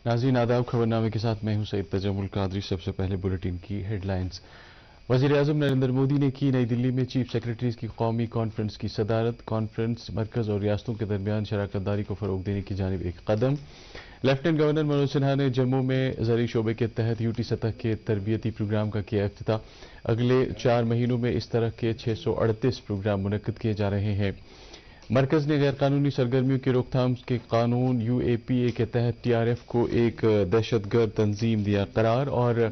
नाज़रीन आदाब, खबरनामे के साथ मैं हूं सईद तजम्मुल कादरी। सबसे पहले बुलेटिन की हेडलाइंस। वज़ीर-ए-आज़म नरेंद्र मोदी ने की नई दिल्ली में चीफ सेक्रेटरीज की कौमी कॉन्फ्रेंस की सदारत। कॉन्फ्रेंस मरकज़ और रियासतों के दरमियान शराकत दारी को फ़रोग़ देने की जानिब एक कदम। लेफ्टिनेंट गवर्नर मनोज सिन्हा ने जम्मू में ज़रई शोबे के तहत यूटी सतह के तरबियती प्रोग्राम का किया इफ्तिताह। अगले 4 महीनों में इस तरह के 638 प्रोग्राम मुनक्किद किए जा रहे हैं। मरकज ने गैरकानूनी सरगर्मियों की रोकथाम के कानून UAPA के तहत TRF को एक दहशतगर्द तंजीम दिया करार। और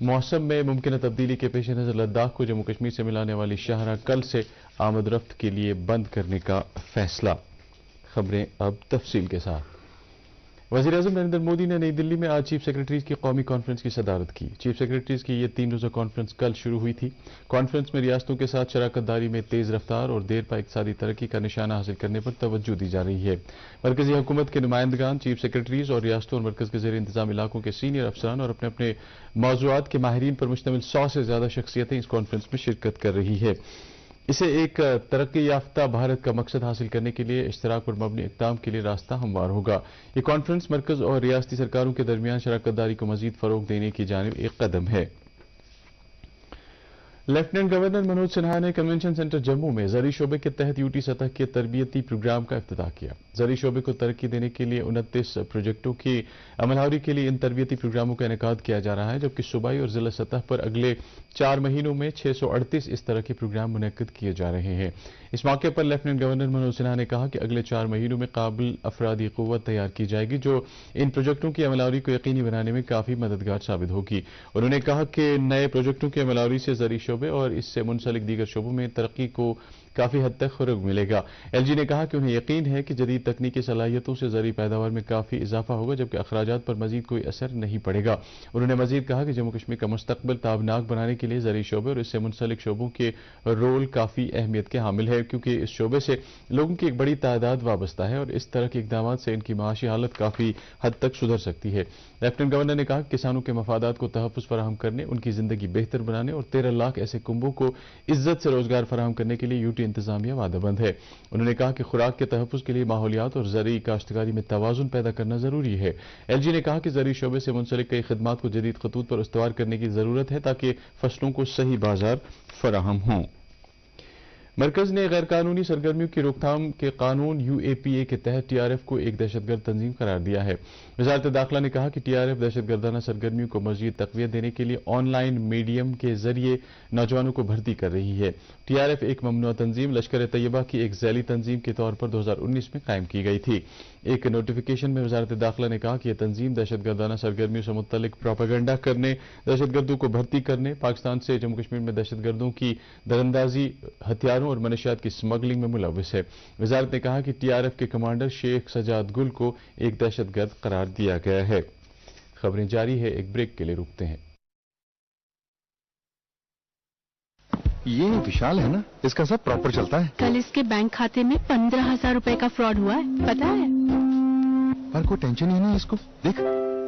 मौसम में मुमकिन तब्दीली के पेश नज़र लद्दाख को जम्मू कश्मीर से मिलाने वाली शाहराह कल से आमद रफ्त के लिए बंद करने का फैसला। खबरें अब तफसील के साथ। वज़ीर-ए-आज़म नरेंद्र मोदी ने नई दिल्ली में आज चीफ सेक्रेटरीज की कौमी कॉन्फ्रेंस की सदारत की। चीफ सेक्रेटरीज की ये 3 रोज़ा कॉन्फ्रेंस कल शुरू हुई थी। कॉन्फ्रेंस में रियासतों के साथ शराकत दारी में तेज़ रफ्तार और देरपा इक़्तिसादी तरक्की का निशाना हासिल करने पर तवज्जो दी जा रही है। मरकज़ी हुकूमत के नुमाइंदगान, चीफ सेक्रेटरीज और रियासतों और मरकज़ के ज़ेर इंतज़ाम इलाकों के सीनियर अफसरान और अपने अपने मौज़ूआत के माहिरीन पर मुश्तमिल 100 से ज़्यादा शख्सियतें इस कॉन्फ्रेंस में शिरकत कर रही है। इसे एक तरक्की याफ्ता भारत का मकसद हासिल करने के लिए इश्तराक पर मबनी इक़दाम के लिए रास्ता हमवार होगा। ये कॉन्फ्रेंस मरकज़ और रियासती सरकारों के दरमियान शराकत दारी को मज़ीद फ़रोग़ देने की जानिब एक कदम है। लेफ्टिनेंट गवर्नर मनोज सिन्हा ने कन्वेंशन सेंटर जम्मू में ज़रई शोबे के तहत यूटी सतह के तरबियती प्रोग्राम का इफ्तिताह किया। ज़रई शोबे को तरक्की देने के लिए 29 प्रोजेक्टों की अमलावरी के लिए इन तरबियती प्रोग्रामों का इनेकाद किया जा रहा है, जबकि सूबाई और ज़िला सतह पर अगले 4 महीनों में 638 इस तरह के प्रोग्राम मुनक्किद किए जा रहे हैं। इस मौके पर लेफ्टिनेंट गवर्नर मनोज सिन्हा ने कहा कि अगले 4 महीनों में काबिल अफरादी क़ुव्वत तैयार की जाएगी, जो इन प्रोजेक्टों की अमलावरी को यकीनी बनाने में काफ़ी मददगार साबित होगी। उन्होंने कहा कि नए प्रोजेक्टों की अमलावरी से ज़रई शोबे और इससे मुंसलिक दीगर शोबों में तरक्की को काफ़ी हद तक फ़रोग़ मिलेगा। LG ने कहा कि उन्हें यकीन है कि जदीद तकनीकी सलाहियतों से ज़रई पैदावार में काफ़ी इजाफा होगा, जबकि अखराजात पर मजीद कोई असर नहीं पड़ेगा। उन्होंने मजीद कहा कि जम्मू कश्मीर का मुस्तकबिल ताबनाक बनाने के लिए ज़रई शोबे और इससे मुंसलिक शोबों के रोल काफ़ी अहमियत के हामिल है, क्योंकि इस शोबे से लोगों की एक बड़ी तादाद वाबस्ता है और इस तरह के इक़दामात से इनकी माशी हालत काफ़ी हद तक सुधर सकती है। लेफ्टिनेंट गवर्नर ने कहा कि किसानों के मफादात को तहफ़्फ़ुज़ फराहम करने, उनकी ज़िंदगी बेहतर बनाने और 13 लाख ऐसे कुंबों को इज्जत से रोज़गार फराहम करने के लिए यूटी इंतज़ामिया वादाबंद है। उन्होंने कहा कि खुराक के तहफ़्फ़ुज़ के लिए माहौलियात और ज़रई काश्तकारी में तवाज़ुन पैदा करना ज़रूरी है। LG ने कहा कि ज़रई शोबे से मुंसलिक कई खिदमात को जदीद खतूत पर इस्तवार करने की ज़रूरत है, ताकि फसलों को सही बाजार फराहम हों। मरकज़ ने गैरकानूनी सरगर्मियों की रोकथाम के कानून UAPA के तहत TRF को एक दहशतगर्द तंजीम करार दिया है। वज़ारत दाखिला ने कहा कि TRF दहशतगर्दाना सरगर्मियों को मज़ीद तक़वियत देने के लिए ऑनलाइन मीडियम के जरिए नौजवानों को भर्ती कर रही है। TRF एक ममनुआ तंजीम लश्कर तैयबा की एक ज़ैली तंजीम के तौर पर 2019 में कायम की गई थी। एक नोटिफिकेशन में वज़ारत दाखिला ने कहा कि यह तंजीम दहशतगर्दाना सरगर्मियों से मुतल्लिक प्रोपेगेंडा करने, दहशतगर्दों को भर्ती करने, पाकिस्तान से जम्मू कश्मीर में दहशतगर्दों की दरअंदाजी, हथियारों और मनशियात की स्मगलिंग में मुलव्वस है। वज़ारत ने कहा कि TRF के कमांडर शेख सजाद गुल को एक दहशतगर्द करार दिया गया है। खबरें जारी है, एक ब्रेक के लिए रुकते हैं। ये विशाल है ना, इसका सब प्रॉपर चलता है। कल इसके बैंक खाते में 15,000 रुपए का फ्रॉड हुआ है, पता है? पर कोई टेंशन ही नहीं इसको। देख,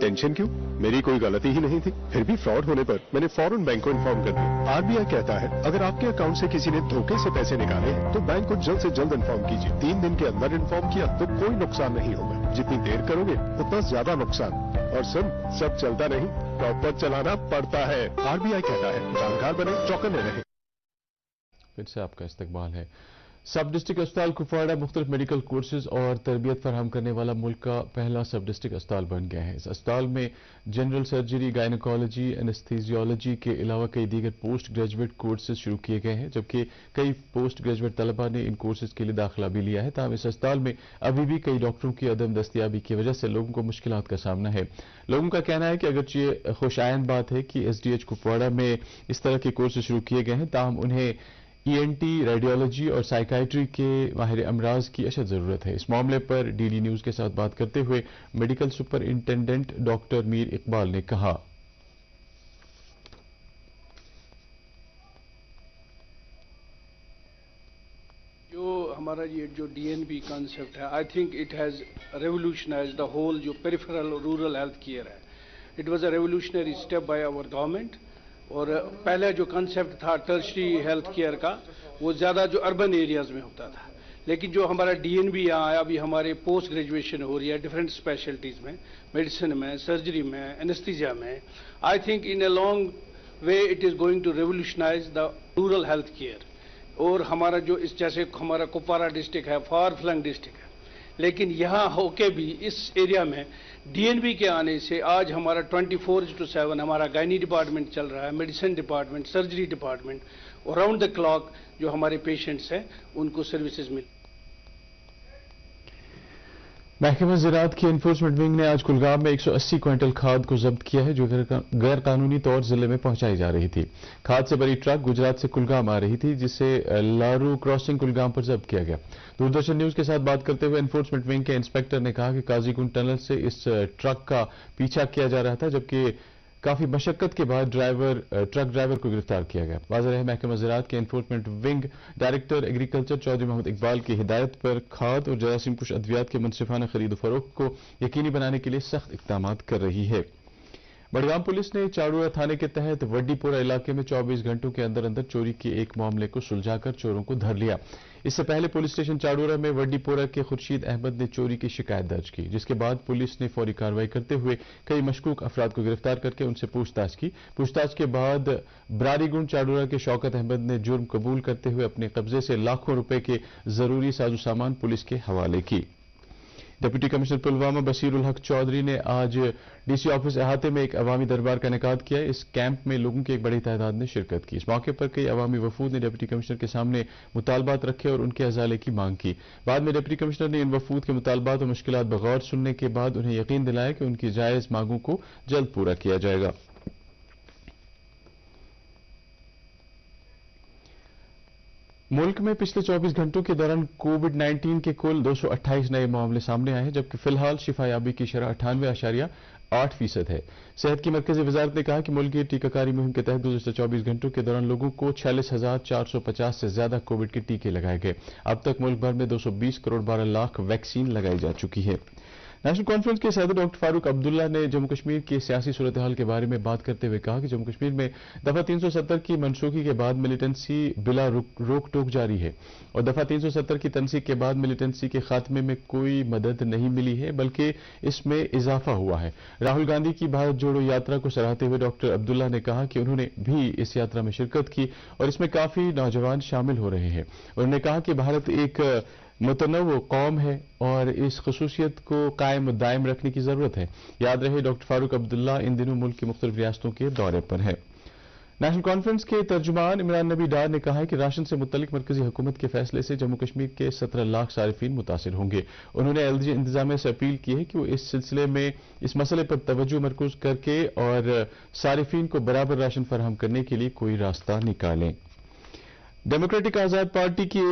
टेंशन क्यों? मेरी कोई गलती ही नहीं थी। फिर भी फ्रॉड होने पर मैंने फौरन बैंक को इन्फॉर्म कर दिया। RBI कहता है, अगर आपके अकाउंट से किसी ने धोखे से पैसे निकाले हैं तो बैंक को जल्द से जल्द इन्फॉर्म कीजिए। 3 दिन के अंदर इन्फॉर्म किया तो कोई नुकसान नहीं होगा। जितनी देर करोगे उतना ज्यादा नुकसान। और सुन, सब चलता नहीं, प्रॉपर चलाना पड़ता है। RBI कहता है, जानकार बने, चौकन्ने रहे। फिर से आपका इस्तकबाल है। सब डिस्ट्रिक्ट अस्पताल कुपवाड़ा मुख्तलिफ मेडिकल कोर्सेज और तरबियत फराहम करने वाला मुल्क का पहला सब डिस्ट्रिक्ट अस्पताल बन गया है। इस अस्पताल में जनरल सर्जरी, गायनोकोलॉजी, एनेस्थीसियोलॉजी के अलावा कई दीगर पोस्ट ग्रेजुएट कोर्सेज शुरू किए गए हैं, जबकि कई पोस्ट ग्रेजुएट तलबा ने इन कोर्सेज के लिए दाखिला भी लिया है। ताहम इस अस्पताल में अभी भी कई डॉक्टरों की अदम दस्तियाबी की वजह से लोगों को मुश्किलात का सामना है। लोगों का कहना है कि अगरचे ये खुशायन बात है कि SDH कुपवाड़ा में इस तरह के कोर्सेज शुरू किए गए हैं, ताहम उन्हें ENT, रेडियोलॉजी और साइकाइट्री के माहिर अमराज की अशद ज़रूरत है। इस मामले पर DD न्यूज़ के साथ बात करते हुए medical superintendent doctor Mir Iqbal ने कहा, जो हमारा ये जो DNB कॉन्सेप्ट है, I think it has revolutionized the whole जो पेरिफेरल रूरल हेल्थ केयर है। It was a revolutionary step by our government. और पहले जो कंसेप्ट था टर्शरी हेल्थ केयर का, वो ज़्यादा जो अर्बन एरियाज़ में होता था, लेकिन जो हमारा डीएनबी यहाँ आया, अभी हमारे पोस्ट ग्रेजुएशन हो रही है डिफरेंट स्पेशलिटीज़ में, मेडिसिन में, सर्जरी में, एनेस्थीसिया में. I think in a long way it is going to revolutionise the rural health care. और हमारा जो इस जैसे हमारा कुपवारा डिस्ट्रिक्ट है, फार फ्लंग डिस्ट्रिक्ट है, लेकिन यहाँ होके भी इस एरिया में डीएनबी के आने से आज हमारा 24/7 हमारा गायनी डिपार्टमेंट चल रहा है, मेडिसिन डिपार्टमेंट, सर्जरी डिपार्टमेंट, और राउंड द क्लॉक जो हमारे पेशेंट्स हैं उनको सर्विसेज मिल. महकमा ज़राअत की एनफोर्समेंट विंग ने आज कुलगाम में 180 क्विंटल खाद को जब्त किया है जो गैर कानूनी तौर जिले में पहुंचाई जा रही थी. खाद से भरी ट्रक गुजरात से कुलगाम आ रही थी जिसे लारू क्रॉसिंग कुलगाम पर जब्त किया गया. दूरदर्शन न्यूज के साथ बात करते हुए एनफोर्समेंट विंग के इंस्पेक्टर ने कहा कि काजीगुंड टनल से इस ट्रक का पीछा किया जा रहा था जबकि काफी मशक्कत के बाद ट्रक ड्राइवर को गिरफ्तार किया गया. वाज़ेह है महकमा ज़राअत के enforcement wing director agriculture Chaudhry Mohammad Iqbal की हिदायत पर खाद और जरासीम कुश अद्वियात के मुनसिफाना खरीद फरोख्त को यकीनी बनाने के लिए सख्त इक़दामात कर रही है. बडगाम पुलिस ने चाड़ूरा थाने के तहत वड्डीपोरा इलाके में 24 घंटों के अंदर अंदर चोरी के एक मामले को सुलझाकर चोरों को धर लिया. इससे पहले पुलिस स्टेशन चाड़ूरा में वड्डीपोरा के खुर्शीद अहमद ने चोरी की शिकायत दर्ज की जिसके बाद पुलिस ने फौरी कार्रवाई करते हुए कई मशकूक अफराद को गिरफ्तार करके उनसे पूछताछ की. पूछताछ के बाद ब्रारीगुंड चाड़ूरा के शौकत अहमद ने जुर्म कबूल करते हुए अपने कब्जे से लाखों रुपए के जरूरी साजो सामान पुलिस के हवाले की. डिप्टी कमिश्नर पुलवामा बसीरुल हक चौधरी ने आज डीसी ऑफिस अहाते में एक अवामी दरबार का इनेकाद किया. इस कैंप में लोगों की एक बड़ी तादाद ने शिरकत की. इस मौके पर कई अवामी वफूद ने डिप्टी कमिश्नर के सामने मुतालबात रखे और उनके अजाले की मांग की. बाद में डिप्टी कमिश्नर ने इन वफूद के मुतालबात और मुश्किलात बगौर सुनने के बाद उन्हें यकीन दिलाया कि उनकी जायज मांगों को जल्द पूरा किया जाएगा. मुल्क में पिछले 24 घंटों के दौरान कोविड-19 के कुल 228 नए मामले सामने आए हैं जबकि फिलहाल शिफायाबी की शरह 98.8% है. सेहत की मरकजी वजारत ने कहा कि मुल्क की टीकाकारी मुहिम के तहत गुज़श्ता 24 घंटों के दौरान लोगों को 46,450 से ज्यादा कोविड के टीके लगाए गए. अब तक मुल्क भर में 220 करोड़ 12 लाख वैक्सीन लगाई जा चुकी है. नेशनल कॉन्फ्रेंस के सदर डॉक्टर फारूक अब्दुल्ला ने जम्मू कश्मीर की सियासी सूरत हाल के बारे में बात करते हुए कहा कि जम्मू कश्मीर में दफा 370 की मनसूखी के बाद मिलिटेंसी बिला रोक टोक जारी है और दफा 370 की तनसीक के बाद मिलिटेंसी के खात्मे में कोई मदद नहीं मिली है बल्कि इसमें इजाफा हुआ है. राहुल गांधी की भारत जोड़ो यात्रा को सराहते हुए डॉक्टर अब्दुल्ला ने कहा कि उन्होंने भी इस यात्रा में शिरकत की और इसमें काफी नौजवान शामिल हो रहे हैं. उन्होंने कहा कि भारत एक मुतनव्व कौम है और इस खसूसियत को कायम दायम रखने की जरूरत है. याद रहे डॉक्टर फारूक अब्दुल्ला इन दिनों मुल्क की मुख्तलिफ रियासतों के दौरे पर है. नेशनल कॉन्फ्रेंस के तर्जुमान इमरान नबी डार ने कहा है कि राशन से मुतल्लिक मरकजी हुकूमत के फैसले से जम्मू कश्मीर के 17 लाख सारिफीन मुतासिर होंगे. उन्होंने एलजी इंतजामिया से अपील की है कि वो इस सिलसिले में इस मसले पर तवज्जो मरकूज करके और सारिफीन को बराबर राशन फराहम करने के लिए कोई रास्ता निकालें. डेमोक्रेटिक आजाद पार्टी की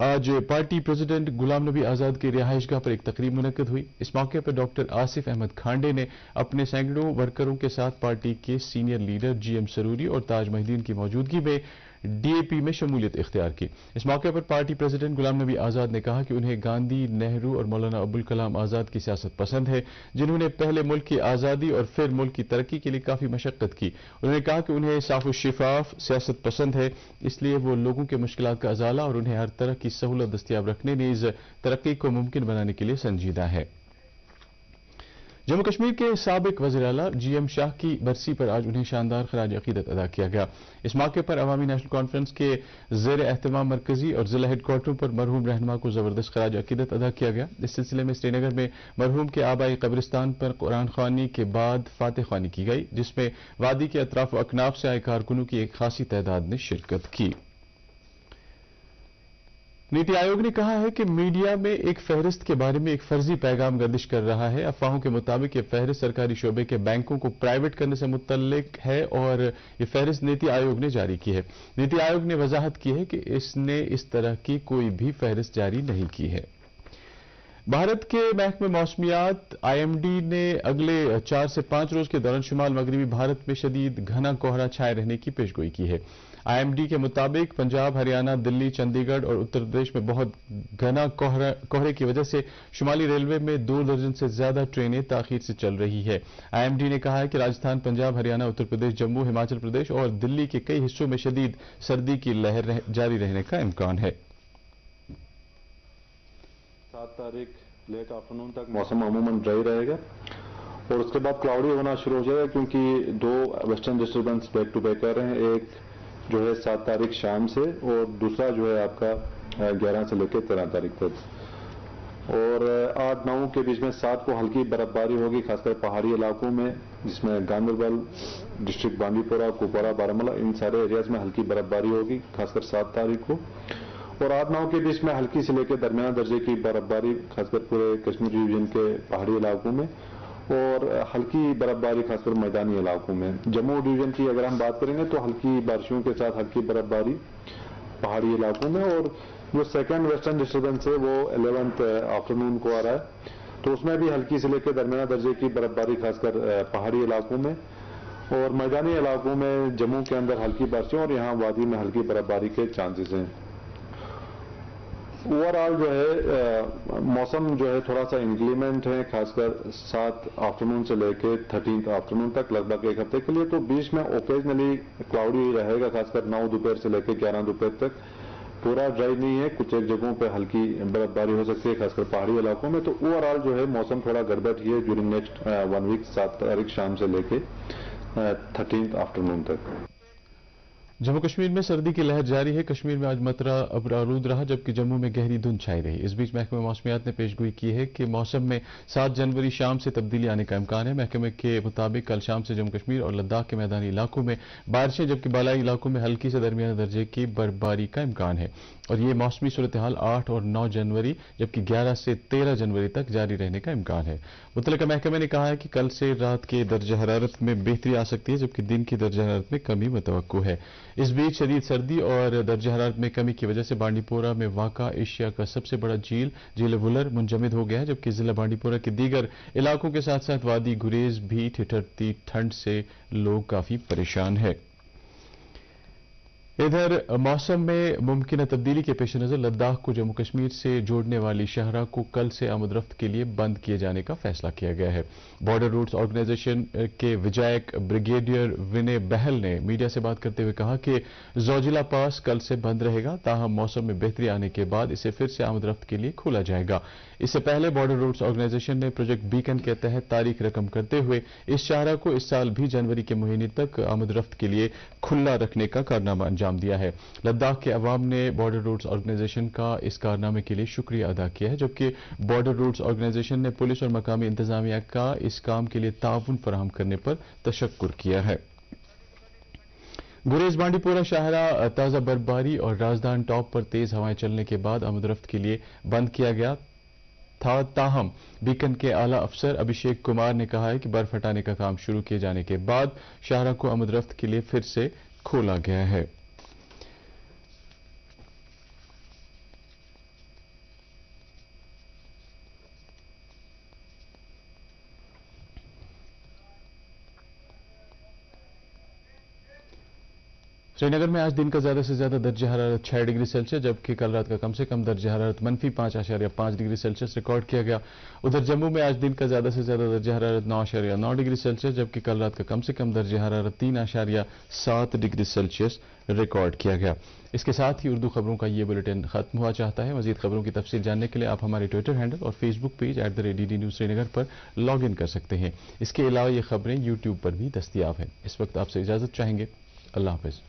आज पार्टी प्रेसिडेंट गुलाम नबी आजाद की रिहाइशगाह पर एक तकरीब मुनक्कद हुई. इस मौके पर डॉक्टर आसिफ अहमद खांडे ने अपने सैकड़ों वर्करों के साथ पार्टी के सीनियर लीडर जीएम सरूरी और ताज महिदीन की मौजूदगी में डीएपी में शमूलियत इख्तियार की. इस मौके पर पार्टी प्रेसिडेंट गुलाम नबी आजाद ने कहा कि उन्हें गांधी, नेहरू और मौलाना अबुल कलाम आजाद की सियासत पसंद है जिन्होंने पहले मुल्क की आजादी और फिर मुल्क की तरक्की के लिए काफी मशक्कत की. उन्होंने कहा कि उन्हें साफ शिफाफ सियासत पसंद है इसलिए वो लोगों के मुश्किलात का अजाला और उन्हें हर तरह की सहूलत दस्तियाब रखने नीज तरक्की को मुमकिन बनाने के लिए संजीदा है. जम्मू कश्मीर के साबिक वज़ीर आला जीएम शाह की बरसी पर आज उन्हें शानदार खराज अकीदत अदा किया गया. इस मौके पर अवामी नेशनल कॉन्फ्रेंस के ज़ेर एहतमाम मरकजी और जिला हेडक्वार्टरों पर मरहूम रहनुमा को जबरदस्त खराज अकीदत अदा किया गया. इस सिलसिले में श्रीनगर में मरहूम के आबाई कब्रिस्तान पर कुरान ख्वानी के बाद फातह ख्वानी की गई जिसमें वादी के अतराफ अकनाफ से आए कारकुनों की एक खासी तादाद ने शिरकत की. नीति आयोग ने कहा है कि मीडिया में एक फहरिस्त के बारे में एक फर्जी पैगाम गर्दिश कर रहा है. अफवाहों के मुताबिक ये फहरिस्त सरकारी शोबे के बैंकों को प्राइवेट करने से मुतल्लिक है और ये फहरिस्त नीति आयोग ने जारी की है. नीति आयोग ने वजाहत की है कि इसने इस तरह की कोई भी फहरिस्त जारी नहीं की है. भारत के महकमे मौसमियात आईएमडी ने अगले 4 से 5 रोज के दौरान शुमाल मगरबी भारत में शदीद घना कोहरा छाए रहने की पेशगोई की है. आईएमडी के मुताबिक पंजाब, हरियाणा, दिल्ली, चंडीगढ़ और उत्तर प्रदेश में बहुत घना कोहरे की वजह से शुमाली रेलवे में 2 दर्जन से ज्यादा ट्रेनें ताखीर से चल रही है. आईएमडी ने कहा है कि राजस्थान, पंजाब, हरियाणा, उत्तर प्रदेश, जम्मू, हिमाचल प्रदेश और दिल्ली के कई हिस्सों में शदीद सर्दी की लहर जारी रहने का इम्कान है. 7 तारीख लेट आफ्टरनून तक मौसम अमूमन ड्राई रहेगा और उसके बाद क्लाउडी होना शुरू हो जाएगा, क्योंकि 2 western disturbance back to back कर रहे हैं। एक जो है 7 तारीख शाम से और दूसरा जो है आपका 11 से लेकर 13 तारीख तक। और 8-9 के बीच में 7 को हल्की बर्फबारी होगी, खासकर पहाड़ी इलाकों में, जिसमें गांदरबल डिस्ट्रिक्ट, बांदीपुरा, कुपवाड़ा, बारामूला, इन सारे एरियाज में हल्की बर्फबारी होगी, खासकर 7 तारीख को। और 8-9 के बीच में हल्की से लेकर दरमियाना दर्जे की बर्फबारी, खासकर पूरे कश्मीर रीजन के पहाड़ी इलाकों में, और हल्की बर्फबारी खासकर मैदानी इलाकों में। जम्मू डिवीजन की अगर हम बात करेंगे तो हल्की बारिशों के साथ हल्की बर्फबारी पहाड़ी इलाकों में। और जो सेकंड वेस्टर्न डिस्टर्बेंस है वो 11th आफ्टरनून को आ रहा है, तो उसमें भी हल्की से लेकर दरमियाना दर्जे की बर्फबारी खासकर पहाड़ी इलाकों में और मैदानी इलाकों में, जम्मू के अंदर हल्की बारिशें और यहाँ वादी में हल्की बर्फबारी के चांसेस हैं। ओवरऑल जो है मौसम जो है थोड़ा सा इंक्लीमेंट है, खासकर 7 आफ्टरनून से लेके 13th आफ्टरनून तक, लगभग एक हफ्ते के लिए। तो बीच में ओकेजनली क्लाउडी रहेगा, खासकर 9 दोपहर से लेकर 11 दोपहर तक। पूरा ड्राई नहीं है, कुछ एक जगहों पे हल्की बर्फबारी हो सकती है, खासकर पहाड़ी इलाकों में। तो ओवरऑल जो है मौसम थोड़ा गड़बड़ ही है ड्यूरिंग नेक्स्ट 1 वीक, 7 तारीख शाम से लेके 13th आफ्टरनून तक। जम्मू कश्मीर में सर्दी की लहर जारी है। कश्मीर में आज मतरा अबरालूद रहा, जबकि जम्मू में गहरी धुंध छाई रही। इस बीच महकमे मौसमियात ने पेशगोई की है कि मौसम में 7 जनवरी शाम से तब्दीली आने का इम्कान है। महकमे के मुताबिक कल शाम से जम्मू कश्मीर और लद्दाख के मैदानी इलाकों में बारिशें, जबकि बालाई इलाकों में हल्की से दरमियाना दर्जे की बर्फबारी का इम्कान है। और ये मौसमी सूरत हाल 8 और 9 जनवरी जबकि 11 से 13 जनवरी तक जारी रहने का इम्कान है। मुतल्लिका महकमे ने कहा है कि कल से रात के दर्ज हरारत में बेहतरी आ सकती है, जबकि दिन की दर्ज हरारत में कमी मुतवक्को है। इस बीच शदीद सर्दी और दर्ज हरारत में कमी की वजह से बांडीपोरा में वाक़ा एशिया का सबसे बड़ा झील वुलर मुंजमद हो गया है, जबकि जिला बांडीपोरा के दीगर इलाकों के साथ साथ वादी गुरेज भी ठिठुरती ठंड से लोग काफी परेशान है। इधर मौसम में मुमकिन तब्दीली के पेश नजर लद्दाख को जम्मू कश्मीर से जोड़ने वाली शाहराह को कल से आमदरफ्त के लिए बंद किए जाने का फैसला किया गया है। बॉर्डर रूट्स ऑर्गेनाइजेशन के विधायक ब्रिगेडियर विनय बहल ने मीडिया से बात करते हुए कहा कि जोजिला पास कल से बंद रहेगा, ताहम मौसम में बेहतरी आने के बाद इसे फिर से आमदरफ्त के लिए खोला जाएगा। इससे पहले बॉर्डर रूट्स ऑर्गेनाइजेशन ने प्रोजेक्ट बीकन के तहत तारीख रकम करते हुए इस शाहराह को इस साल भी जनवरी के महीने तक आमदरफ्त के लिए खुला रखने का कारनामा अंजाम दिया है। लद्दाख के अवाम ने बॉर्डर रूट्स ऑर्गेनाइजेशन का इस कारनामे के लिए शुक्रिया अदा किया है, जबकि बॉर्डर रूट्स ऑर्गेनाइजेशन ने पुलिस और मकामी इंतजामिया का इस काम के लिए ताउन फराहम करने पर तशक्कुर किया है। गुरेज बांडीपोरा शाहराह ताजा बर्फबारी और राजदान टॉप पर तेज हवाएं चलने के बाद आमदरफ्त के लिए बंद किया गया था। ताहम बीकन के आला अफसर अभिषेक कुमार ने कहा है कि बर्फ हटाने का काम शुरू किए जाने के बाद शाहराह को आमदरफ्त के लिए फिर से खोला गया है। श्रीनगर में आज दिन का ज्यादा से ज्यादा दर्ज हरारत 6 डिग्री सेल्सियस, जबकि कल रात का कम से कम दर्ज हरारत -5.5 डिग्री सेल्सियस रिकॉर्ड किया गया। उधर जम्मू में आज दिन का ज्यादा से ज्यादा दर्ज हरारत 9.9 डिग्री सेल्सियस, जबकि कल रात का कम से कम दर्ज हरारत 3.7 डिग्री सेल्सियस रिकॉर्ड किया गया। इसके साथ ही उर्दू खबरों का ये बुलेटिन खत्म हुआ चाहता है। मजीद खबरों की तफसील जानने के लिए आप हमारे ट्विटर हैंडल और Facebook page @DD news Srinagar पर लॉग इन कर सकते हैं। इसके अलावा ये खबरें यूट्यूब पर भी दस्तयाब हैं। इस वक्त आपसे इजाजत चाहेंगे। अल्लाह हाफिज।